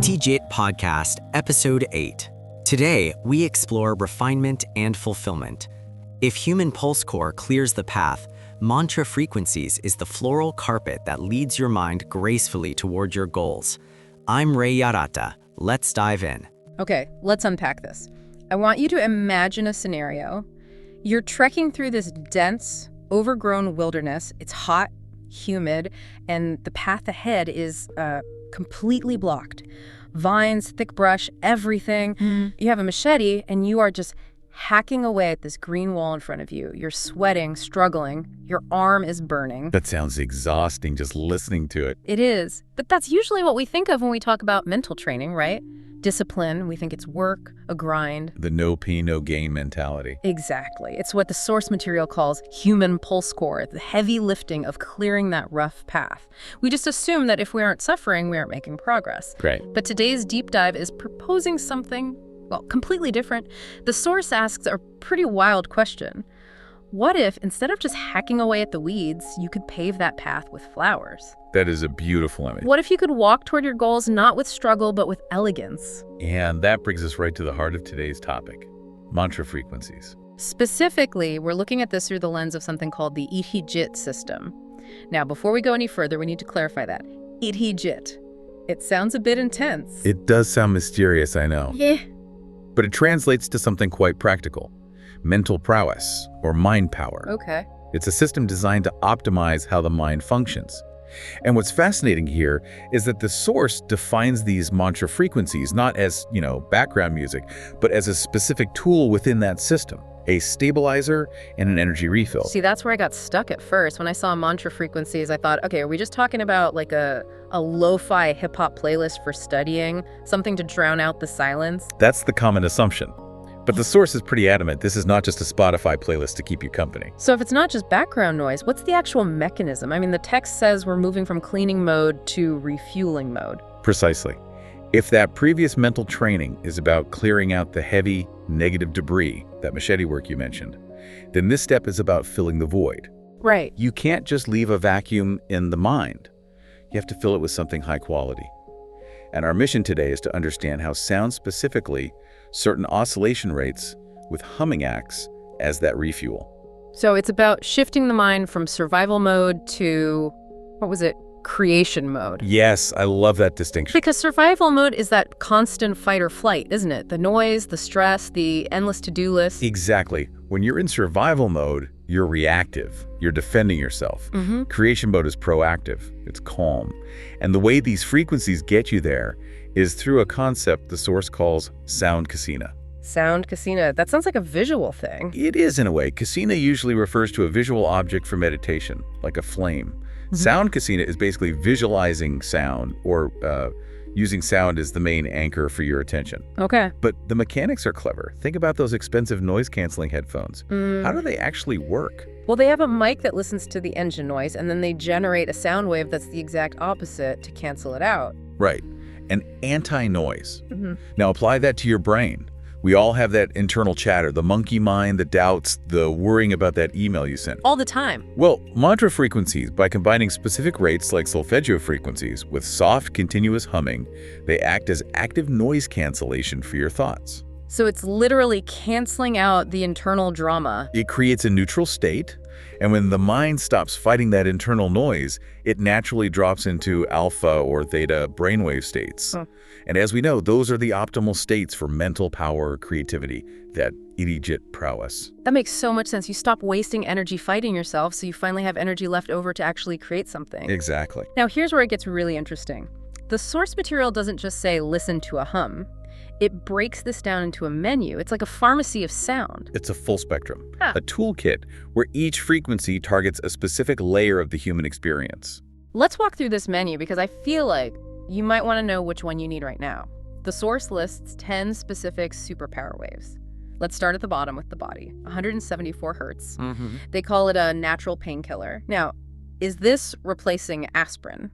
Ittijit Podcast, Episode 8. Today, we explore refinement and fulfillment. If Human Pulsecore clears the path, mantra frequencies is the floral carpet that leads your mind gracefully toward your goals. I'm YARATA. Let's dive in. Okay, let's unpack this. I want you to imagine a scenario. You're trekking through this dense, overgrown wilderness. It's hot, humid, and the path ahead is completely blocked. Vines, thick brush, everything. You have a machete, and you are just hacking away at this green wall in front of you. You're sweating, struggling. Your arm is burning. That sounds exhausting just listening to it. It is. But that's usually what we think of when we talk about mental training, right? Discipline, we think it's work, a grind. The no pain, no gain mentality. Exactly. It's what the source material calls human pulsecore, the heavy lifting of clearing that rough path. We just assume that if we aren't suffering, we aren't making progress. Great. But today's deep dive is proposing something, well, completely different. The source asks a pretty wild question. What if, instead of just hacking away at the weeds, you could pave that path with flowers? That is a beautiful image. What if you could walk toward your goals not with struggle, but with elegance? And that brings us right to the heart of today's topic, mantra frequencies. Specifically, we're looking at this through the lens of something called the Ittijit system. Now, before we go any further, we need to clarify that. Ittijit. It sounds a bit intense. It does sound mysterious, I know. Yeah. But it translates to something quite practical. Mental prowess, or mind power. Okay. It's a system designed to optimize how the mind functions. And what's fascinating here is that the source defines these mantra frequencies not as, background music, but as a specific tool within that system, a stabilizer and an energy refill. See, that's where I got stuck at first. When I saw mantra frequencies, I thought, okay, are we just talking about like a lo-fi hip-hop playlist for studying, something to drown out the silence? That's the common assumption. But the source is pretty adamant. This is not just a Spotify playlist to keep you company. So if it's not just background noise, what's the actual mechanism? I mean, the text says we're moving from cleaning mode to refueling mode. Precisely. If that previous mental training is about clearing out the heavy, negative debris, that machete work you mentioned, then this step is about filling the void. Right. You can't just leave a vacuum in the mind. You have to fill it with something high quality. And our mission today is to understand how sound specifically certain oscillation rates with humming acts as that refuel. So it's about shifting the mind from survival mode to, creation mode. Yes, I love that distinction. Because survival mode is that constant fight or flight, isn't it? The noise, the stress, the endless to-do list. Exactly. When you're in survival mode, you're reactive. You're defending yourself. Creation mode is proactive. It's calm. And the way these frequencies get you there is through a concept the source calls sound kasina. Sound kasina. That sounds like a visual thing. It is in a way. Kasina usually refers to a visual object for meditation, like a flame. Sound kasina is basically visualizing sound or using sound as the main anchor for your attention. Okay. But the mechanics are clever. Think about those expensive noise-canceling headphones. How do they actually work? Well, they have a mic that listens to the engine noise, and then they generate a sound wave that's the exact opposite to cancel it out. Right. An anti-noise. Now apply that to your brain. We all have that internal chatter, the monkey mind, the doubts, the worrying about that email you sent. All the time. Well, mantra frequencies, by combining specific rates like Solfeggio frequencies with soft, continuous humming, they act as active noise cancellation for your thoughts. So it's literally canceling out the internal drama. It creates a neutral state, and when the mind stops fighting that internal noise, it naturally drops into alpha or theta brainwave states. And as we know, those are the optimal states for mental power, creativity, that Ittijit prowess. That makes so much sense. You stop wasting energy fighting yourself, so you finally have energy left over to actually create something. Exactly. Now, here's where it gets really interesting. The source material doesn't just say, listen to a hum. It breaks this down into a menu. It's like a pharmacy of sound. It's a full spectrum, a toolkit where each frequency targets a specific layer of the human experience. Let's walk through this menu because I feel like you might want to know which one you need right now. The source lists 10 specific superpower waves. Let's start at the bottom with the body, 174 hertz. They call it a natural painkiller. Now, is this replacing aspirin?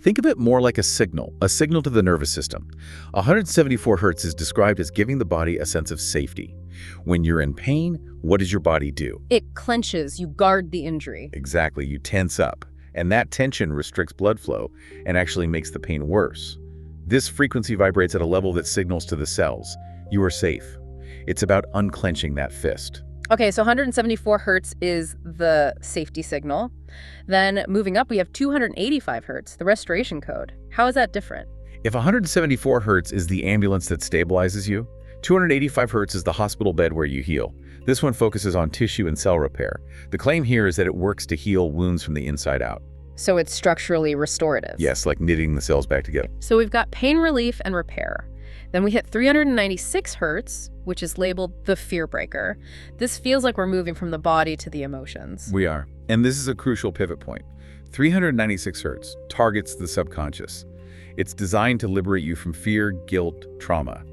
Think of it more like a signal to the nervous system. 174 hertz is described as giving the body a sense of safety. When you're in pain, what does your body do? It clenches, you guard the injury. Exactly, you tense up. And that tension restricts blood flow and actually makes the pain worse. This frequency vibrates at a level that signals to the cells, you are safe. It's about unclenching that fist. Okay, so 174 hertz is the safety signal. Then moving up, we have 285 hertz, the restoration code. How is that different? If 174 hertz is the ambulance that stabilizes you, 285 hertz is the hospital bed where you heal. This one focuses on tissue and cell repair. The claim here is that it works to heal wounds from the inside out. So it's structurally restorative. Yes, like knitting the cells back together. So we've got pain relief and repair. Then we hit 396 hertz, which is labeled the fear breaker. This feels like we're moving from the body to the emotions. We are. And this is a crucial pivot point. 396 hertz targets the subconscious. It's designed to liberate you from fear, guilt, trauma.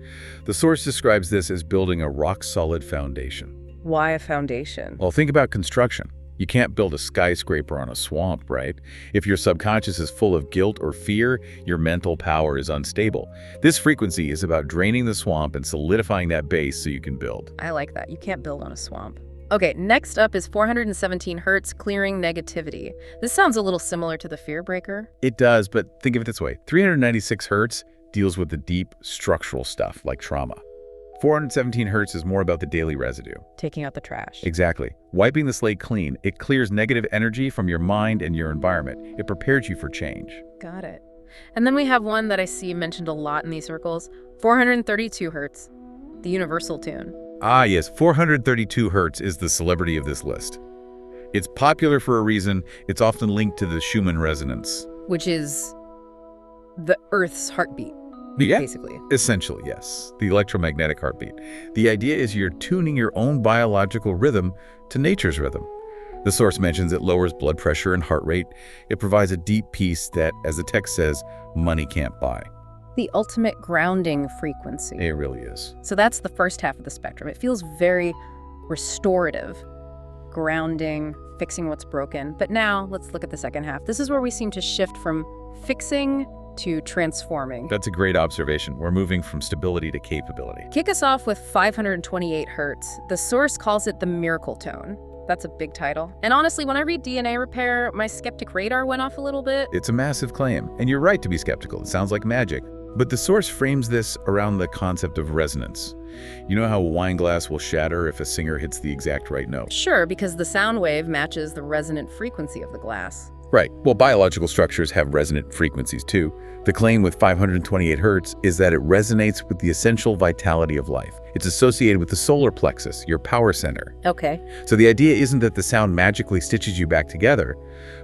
The source describes this as building a rock-solid foundation. Why a foundation? Well, think about construction. You can't build a skyscraper on a swamp, right? If your subconscious is full of guilt or fear, your mental power is unstable. This frequency is about draining the swamp and solidifying that base so you can build. I like that. You can't build on a swamp. Okay, next up is 417 hertz, clearing negativity. This sounds a little similar to the fear breaker. It does, but think of it this way. 396 hertz deals with the deep structural stuff like trauma. 417 hertz is more about the daily residue. Taking out the trash. Exactly. Wiping the slate clean, it clears negative energy from your mind and your environment. It prepares you for change. Got it. And then we have one that I see mentioned a lot in these circles, 432 hertz, the universal tune. Ah, yes, 432 hertz is the celebrity of this list. It's popular for a reason. It's often linked to the Schumann resonance. Which is the Earth's heartbeat. Yeah, basically. Essentially, yes. The electromagnetic heartbeat. The idea is you're tuning your own biological rhythm to nature's rhythm. The source mentions it lowers blood pressure and heart rate. It provides a deep peace that, as the text says, money can't buy. The ultimate grounding frequency. It really is. So that's the first half of the spectrum. It feels very restorative, grounding, fixing what's broken. But now let's look at the second half. This is where we seem to shift from fixing to transforming. That's a great observation. We're moving from stability to capability. Kick us off with 528 hertz. The source calls it the miracle tone. That's a big title. And honestly, when I read DNA repair, my skeptic radar went off a little bit. It's a massive claim, and you're right to be skeptical. It sounds like magic. But the source frames this around the concept of resonance. You know how a wine glass will shatter if a singer hits the exact right note? Sure, because the sound wave matches the resonant frequency of the glass. Right. Well, biological structures have resonant frequencies too. The claim with 528 hertz is that it resonates with the essential vitality of life. It's associated with the solar plexus, your power center. Okay. So the idea isn't that the sound magically stitches you back together,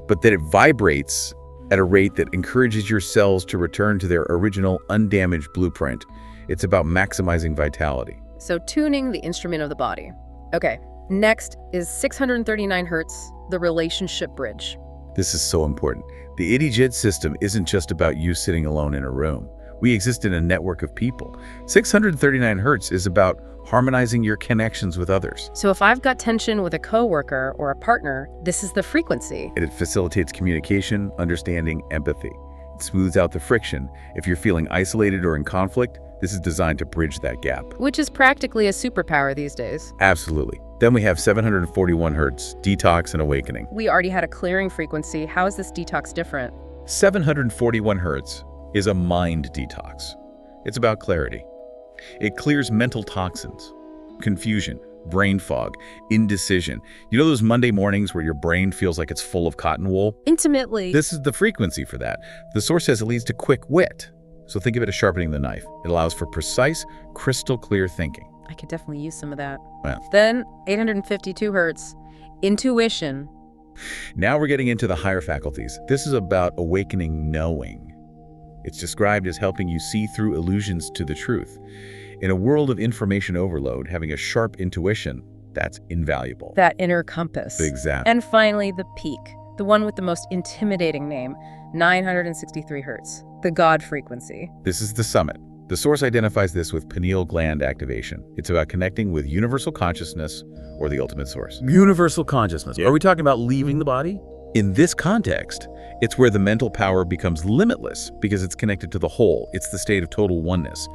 but that it vibrates at a rate that encourages your cells to return to their original undamaged blueprint. It's about maximizing vitality. So tuning the instrument of the body. Okay. Next is 639 hertz, the relationship bridge. This is so important. The Ittijit system isn't just about you sitting alone in a room. We exist in a network of people. 639 hertz is about harmonizing your connections with others. So if I've got tension with a coworker or a partner, this is the frequency. It facilitates communication, understanding, empathy. It smooths out the friction. If you're feeling isolated or in conflict, this is designed to bridge that gap. Which is practically a superpower these days. Absolutely. Then we have 741 hertz, detox and awakening. We already had a clearing frequency. How is this detox different? 741 hertz is a mind detox. It's about clarity. It clears mental toxins, confusion, brain fog, indecision. You know those Monday mornings where your brain feels like it's full of cotton wool? Intimately. This is the frequency for that. The source says it leads to quick wit. So think of it as sharpening the knife. It allows for precise, crystal clear thinking. I could definitely use some of that. Well. Then 852 hertz, intuition. Now we're getting into the higher faculties. This is about awakening knowing. It's described as helping you see through illusions to the truth. In a world of information overload, having a sharp intuition, that's invaluable. That inner compass. Exactly. And finally, the peak, the one with the most intimidating name, 963 hertz, the God frequency. This is the summit. The source identifies this with pineal gland activation. It's about connecting with universal consciousness or the ultimate source. Universal consciousness. Yeah. Are we talking about leaving the body? In this context, it's where the mental power becomes limitless because it's connected to the whole. It's the state of total oneness.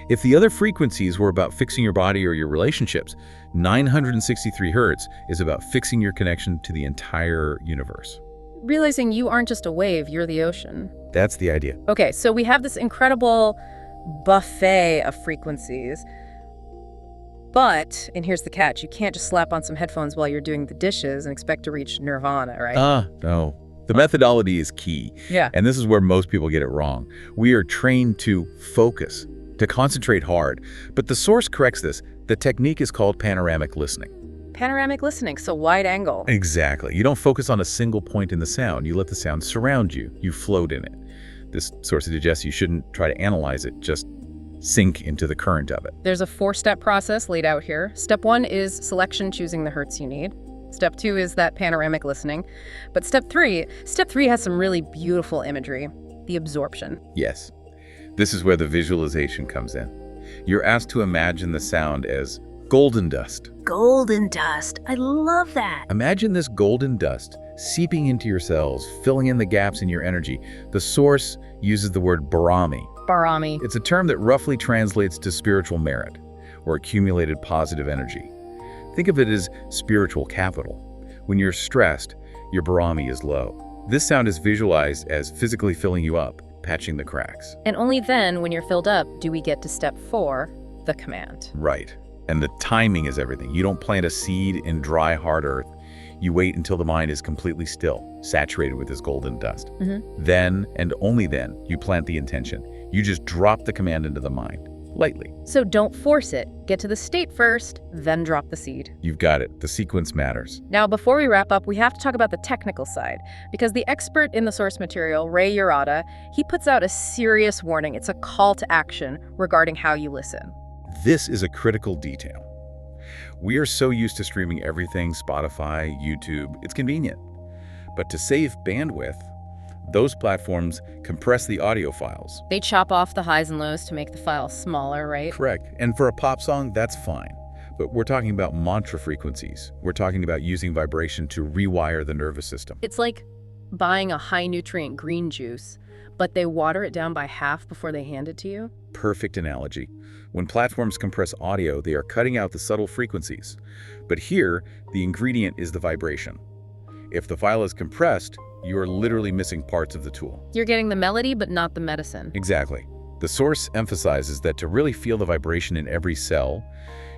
If the other frequencies were about fixing your body or your relationships, 963 hertz is about fixing your connection to the entire universe. Realizing you aren't just a wave, you're the ocean. That's the idea. Okay, so we have this incredible buffet of frequencies. But, and here's the catch, you can't just slap on some headphones while you're doing the dishes and expect to reach nirvana, right? No. The methodology is key. Yeah. And this is where most people get it wrong. We are trained to focus, to concentrate hard. But the source corrects this. The technique is called panoramic listening. Panoramic listening, so wide angle. Exactly. You don't focus on a single point in the sound. You let the sound surround you. You float in it. This source suggests you shouldn't try to analyze it, just sink into the current of it. There's a 4-step process laid out here. Step 1 is selection, choosing the hertz you need. Step 2 is that panoramic listening. But step 3 has some really beautiful imagery, the absorption. Yes. This is where the visualization comes in. You're asked to imagine the sound as golden dust. Golden dust. I love that. Imagine this golden dust seeping into your cells, filling in the gaps in your energy. The source uses the word barami. Barami. It's a term that roughly translates to spiritual merit or accumulated positive energy. Think of it as spiritual capital. When you're stressed, your barami is low. This sound is visualized as physically filling you up, patching the cracks. And only then, when you're filled up, do we get to step 4, the command. Right. And the timing is everything. You don't plant a seed in dry, hard earth. You wait until the mind is completely still, saturated with this golden dust. Then, and only then, you plant the intention. You just drop the command into the mind, lightly. So don't force it. Get to the state first, then drop the seed. You've got it. The sequence matters. Now, before we wrap up, we have to talk about the technical side, because the expert in the source material, YARATA, he puts out a serious warning. It's a call to action regarding how you listen. This is a critical detail. We are so used to streaming everything, Spotify, YouTube, it's convenient. But to save bandwidth, those platforms compress the audio files. They chop off the highs and lows to make the file smaller, right? Correct. And for a pop song, that's fine. But we're talking about mantra frequencies. We're talking about using vibration to rewire the nervous system. It's like buying a high-nutrient green juice, but they water it down by half before they hand it to you. Perfect analogy. When platforms compress audio, they are cutting out the subtle frequencies. But here, the ingredient is the vibration. If the file is compressed, you are literally missing parts of the tool. You're getting the melody, but not the medicine. Exactly. The source emphasizes that to really feel the vibration in every cell,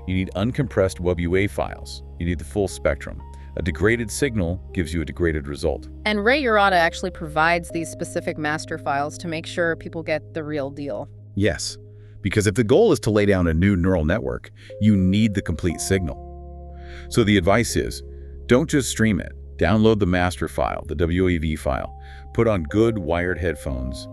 you need uncompressed WAV files. You need the full spectrum. A degraded signal gives you a degraded result. And YARATA actually provides these specific master files to make sure people get the real deal. Yes, because if the goal is to lay down a new neural network, you need the complete signal. So the advice is, don't just stream it. Download the master file, the WAV file, put on good wired headphones,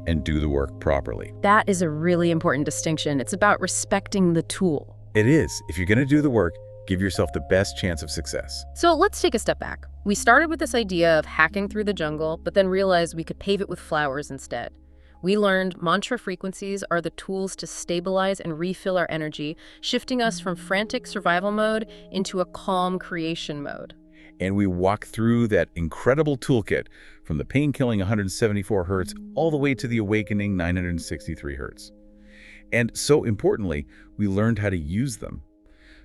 and do the work properly. That is a really important distinction. It's about respecting the tool. It is. If you're going to do the work, give yourself the best chance of success. So let's take a step back. We started with this idea of hacking through the jungle, but then realized we could pave it with flowers instead. We learned mantra frequencies are the tools to stabilize and refill our energy, shifting us from frantic survival mode into a calm creation mode. And we walk through that incredible toolkit from the pain-killing 174 hertz all the way to the awakening 963 hertz. And so importantly, we learned how to use them,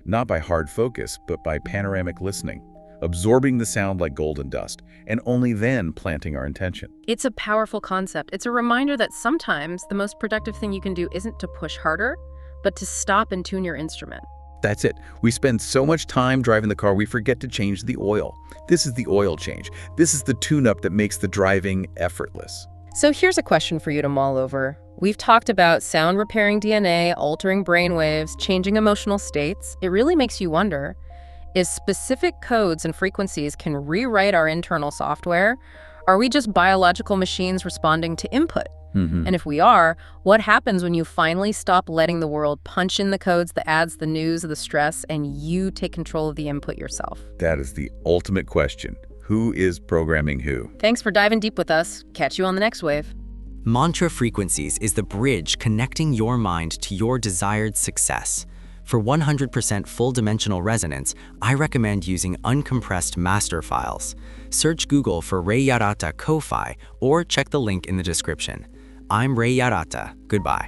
not by hard focus, but by panoramic listening, absorbing the sound like golden dust, and only then planting our intention. It's a powerful concept. It's a reminder that sometimes the most productive thing you can do isn't to push harder, but to stop and tune your instrument. That's it. We spend so much time driving the car, we forget to change the oil. This is the oil change. This is the tune-up that makes the driving effortless. So here's a question for you to mull over. We've talked about sound repairing DNA, altering brainwaves, changing emotional states. It really makes you wonder, if specific codes and frequencies can rewrite our internal software, are we just biological machines responding to input? And if we are, what happens when you finally stop letting the world punch in the codes, the ads, the news, the stress, and you take control of the input yourself? That is the ultimate question. Who is programming who? Thanks for diving deep with us. Catch you on the next wave. Mantra frequencies is the bridge connecting your mind to your desired success. For 100% full-dimensional resonance, I recommend using uncompressed master files. Search Google for YARATA Ko-Fi or check the link in the description. I'm YARATA. Goodbye.